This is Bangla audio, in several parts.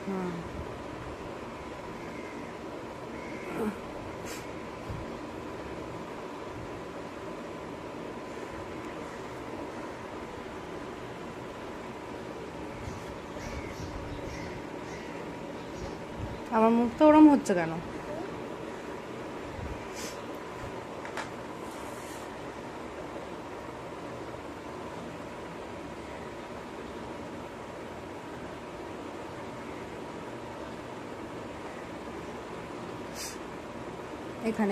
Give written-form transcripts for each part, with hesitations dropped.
হুম, আমার মুখটা ওরম হচ্ছে কেন?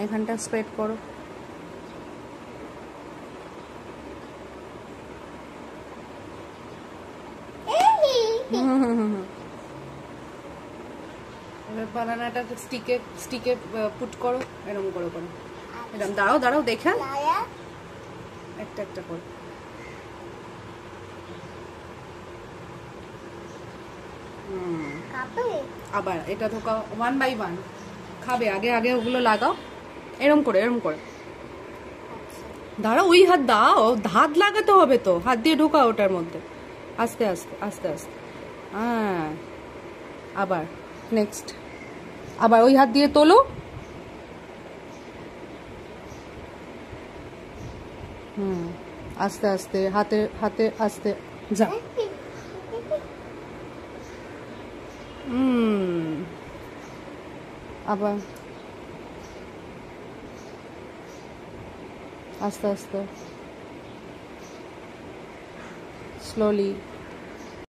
এখানটা স্প্রেড করো। এবার বানানাটা স্টিকে পুট করো, এরকম করো করো, এরকম। দাঁড়াও দেখে একটা করো। আবার এটা ঢোকাও 1 বাই 1। খাবে আগে ওগুলো লাগাও, এরকম করে। দাঁড়াও, ওই হাত দাও, হাত লাগাতে হবে তো, হাত দিয়ে ঢোকাও ওটার মধ্যে, আস্তে আস্তে। হ্যাঁ, আবার নেক্সট, আবার ওই হাত দিয়ে তোলো। আস্তে হাতে আস্তে, যা। আবার আস্তে স্লোলি।